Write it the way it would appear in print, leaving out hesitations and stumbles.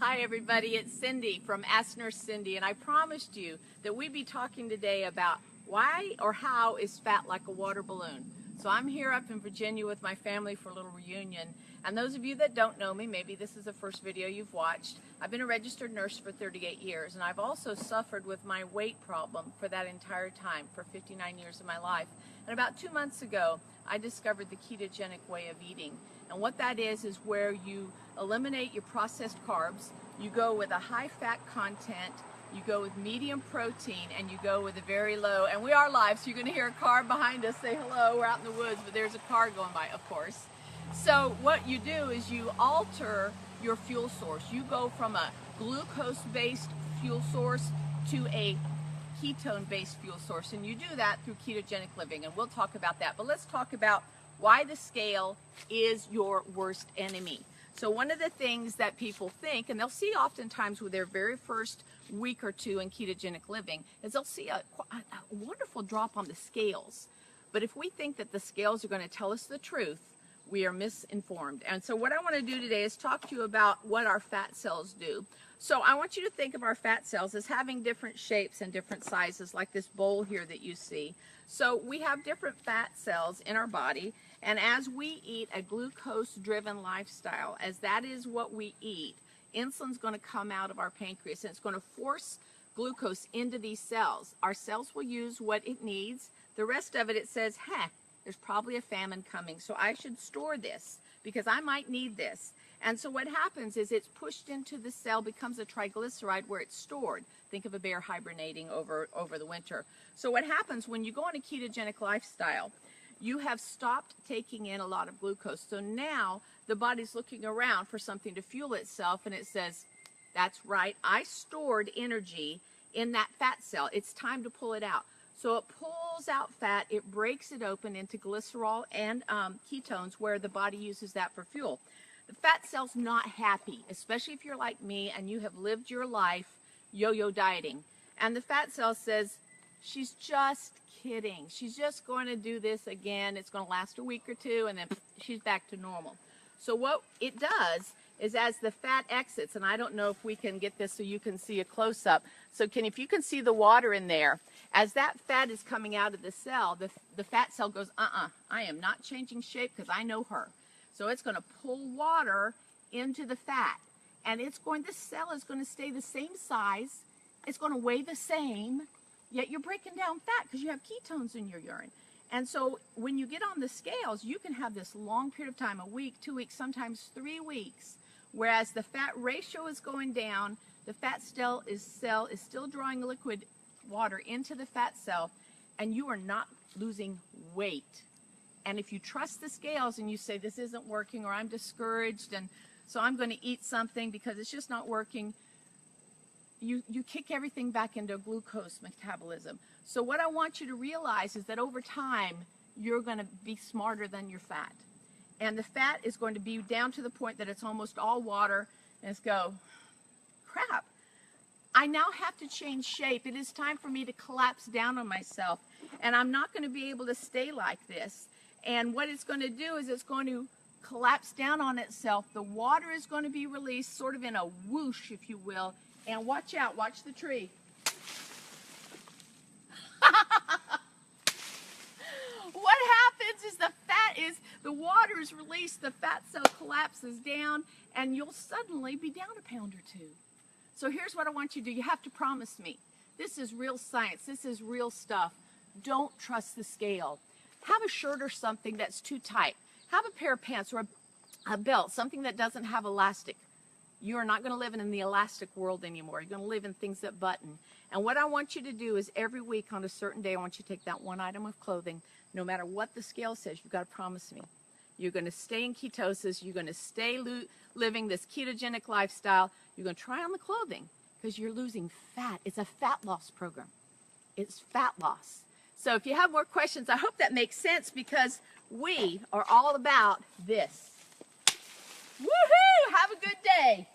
Hi everybody, it's Cindy from Ask Nurse Cindy, and I promised you that we'd be talking today about why or how is fat like a water balloon. So I'm here up in Virginia with my family for a little reunion, and those of you that don't know me, maybe this is the first video you've watched. I've been a registered nurse for 38 years, and I've also suffered with my weight problem for that entire time, for 59 years of my life. And about 2 months ago, I discovered the Ketogenic Way of Eating. And what that is where you eliminate your processed carbs, you go with a high fat content, you go with medium protein, and you go with a very low, and we are live, so you're gonna hear a car behind us say hello. We're out in the woods, but there's a car going by, of course. So what you do is you alter your fuel source. You go from a glucose-based fuel source to a ketone-based fuel source, and you do that through ketogenic living, and we'll talk about that. But let's talk about why the scale is your worst enemy. So one of the things that people think, and they'll see oftentimes with their very first week or two in ketogenic living, is they'll see a wonderful drop on the scales. But if we think that the scales are going to tell us the truth, we are misinformed. And so what I want to do today is talk to you about what our fat cells do. So I want you to think of our fat cells as having different shapes and different sizes, like this bowl here that you see. So we have different fat cells in our body, and as we eat a glucose-driven lifestyle, as that is what we eat, insulin's going to come out of our pancreas, and it's going to force glucose into these cells. Our cells will use what it needs. The rest of it, it says, there's probably a famine coming, so I should store this because I might need this. And so what happens is it's pushed into the cell, becomes a triglyceride where it's stored. Think of a bear hibernating over the winter. So what happens when you go on a ketogenic lifestyle, you have stopped taking in a lot of glucose. So now the body's looking around for something to fuel itself, and it says, that's right, I stored energy in that fat cell. It's time to pull it out. So it pulls out fat, it breaks it open into glycerol and ketones, where the body uses that for fuel. The fat cell's not happy, especially if you're like me and you have lived your life yo-yo dieting. And the fat cell says, she's just kidding. She's just going to do this again. It's going to last a week or two, and then she's back to normal. So what it does is as the fat exits, and I don't know if we can get this so you can see a close-up. So if you can see the water in there, as that fat is coming out of the cell, the fat cell goes, I am not changing shape because I know her. So it's going to pull water into the fat, and the cell is going to stay the same size. It's going to weigh the same, yet you're breaking down fat because you have ketones in your urine. And so when you get on the scales, you can have this long period of time, a week, 2 weeks, sometimes 3 weeks, whereas the fat ratio is going down, the fat cell is still drawing liquid water into the fat cell, and you are not losing weight. And if you trust the scales and you say, this isn't working, or I'm discouraged, and so I'm going to eat something because it's just not working, you kick everything back into glucose metabolism. So what I want you to realize is that over time, you're going to be smarter than your fat. And the fat is going to be down to the point that it's almost all water, and it's go, crap, I now have to change shape. It is time for me to collapse down on myself, and I'm not going to be able to stay like this. And what it's going to do is it's going to collapse down on itself. The water is going to be released sort of in a whoosh, if you will. And watch out, watch the tree. What happens is the water is released, the fat cell collapses down, and you'll suddenly be down a pound or two. So here's what I want you to do. You have to promise me. This is real science. This is real stuff. Don't trust the scale. Have a shirt or something that's too tight. Have a pair of pants or a belt, something that doesn't have elastic. You are not going to live in the elastic world anymore. You're going to live in things that button. And what I want you to do is every week on a certain day, I want you to take that one item of clothing, no matter what the scale says, you've got to promise me. You're going to stay in ketosis. You're going to stay living this ketogenic lifestyle. You're going to try on the clothing because you're losing fat. It's a fat loss program. It's fat loss. So if you have more questions, I hope that makes sense because we are all about this. Woohoo! Have a good day.